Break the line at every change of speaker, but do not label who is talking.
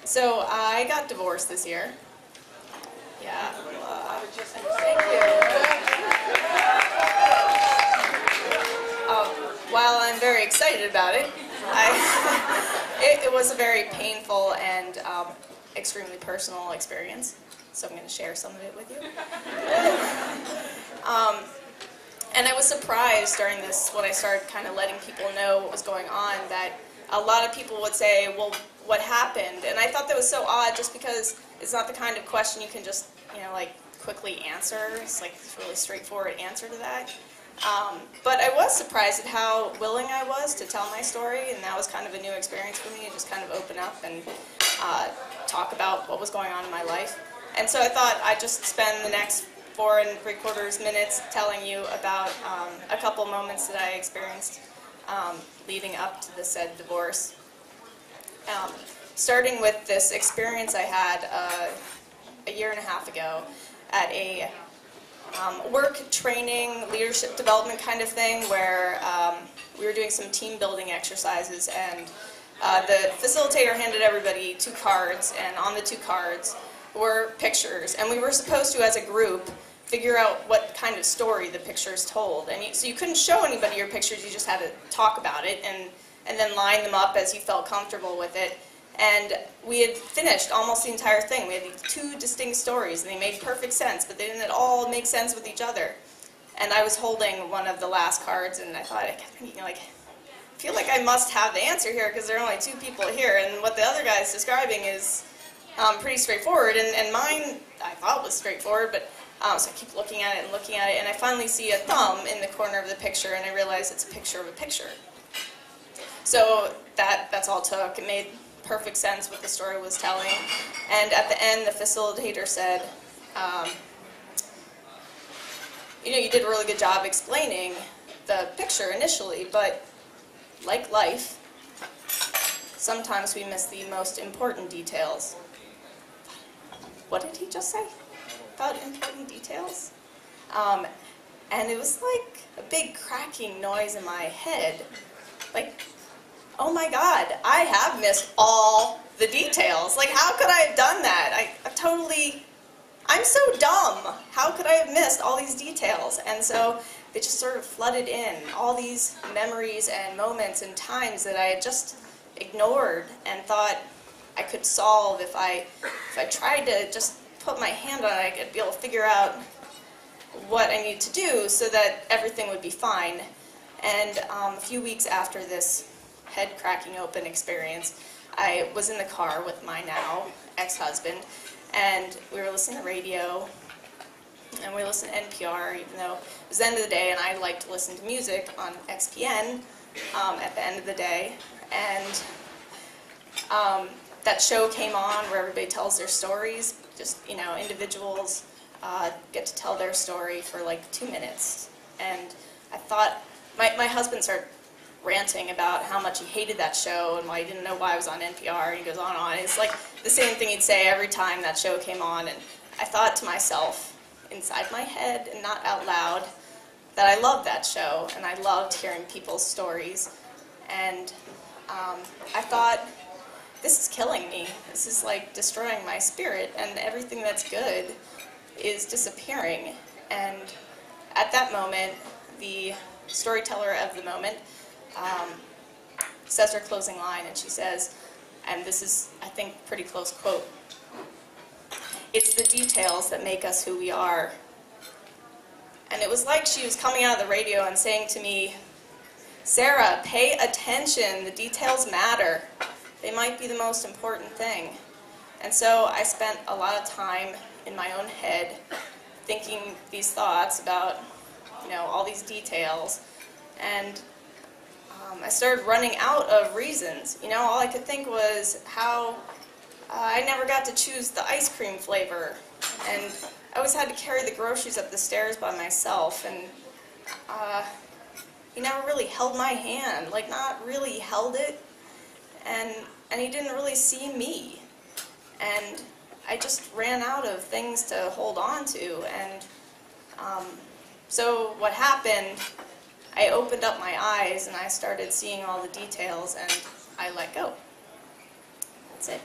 So I got divorced this year. Yeah. Thank you. While I'm very excited about it, it was a very painful and extremely personal experience. So I'm going to share some of it with you. And I was surprised during this, when I started kind of letting people know what was going on, that a lot of people would say, well, what happened? And I thought that was so odd just because it's not the kind of question you can just, like quickly answer. It's like a really straightforward answer to that. But I was surprised at how willing I was to tell my story, and that was kind of a new experience for me, to just kind of open up and talk about what was going on in my life. And so I thought I'd just spend the next 4 3/4 minutes telling you about a couple moments that I experienced leading up to the said divorce. Starting with this experience I had a year and a half ago at a work training, leadership development kind of thing, where we were doing some team building exercises, and the facilitator handed everybody 2 cards, and on the 2 cards were pictures, and we were supposed to, as a group, figure out what kind of story the pictures told. And so you couldn't show anybody your pictures, you just had to talk about it and then line them up as you felt comfortable with it. And we had finished almost the entire thing. We had these 2 distinct stories, and they made perfect sense, but they didn't at all make sense with each other. And I was holding one of the last cards, and I kept thinking, I feel like I must have the answer here, because there are only 2 people here, and what the other guy is describing is pretty straightforward, and mine I thought was straightforward, but so I keep looking at it, and I finally see a thumb in the corner of the picture, and I realize it's a picture of a picture. So that's all it took. It made perfect sense what the story was telling. And at the end, the facilitator said, you did a really good job explaining the picture initially, but like life, sometimes we miss the most important details. What did he just say about important details? And it was like a big cracking noise in my head. Like, oh my God, I have missed all the details. Like, how could I have done that? I'm so dumb. How could I have missed all these details? And so it just sort of flooded in, all these memories and moments and times that I had just ignored and thought I could solve if I tried to just put my hand on it. I could be able to figure out what I need to do so that everything would be fine. And a few weeks after this head cracking open experience, I was in the car with my now ex-husband, and we were listening to radio, and we listened to NPR, even though it was the end of the day, and I like to listen to music on XPN at the end of the day. And that show came on where everybody tells their stories. Just, individuals get to tell their story for like 2 minutes. And I thought, my husband started ranting about how much he hated that show and why he didn't know why it was on NPR, and he goes on and on. It's like the same thing he'd say every time that show came on, and I thought to myself, inside my head and not out loud, that I loved that show, and I loved hearing people's stories. And I thought, this is killing me. This is like destroying my spirit, and everything that's good is disappearing. And at that moment, the storyteller of the moment says her closing line, and she says, and this is, I think, pretty close quote, "It's the details that make us who we are." And it was like she was coming out of the radio and saying to me, "Sarah, pay attention, the details matter. They might be the most important thing." And so I spent a lot of time in my own head thinking these thoughts about, all these details, and I started running out of reasons. All I could think was how I never got to choose the ice cream flavor, and I always had to carry the groceries up the stairs by myself, and he never really held my hand, like not really held it, and he didn't really see me, and I just ran out of things to hold on to. And so what happened, I opened up my eyes and I started seeing all the details, and I let go. That's it.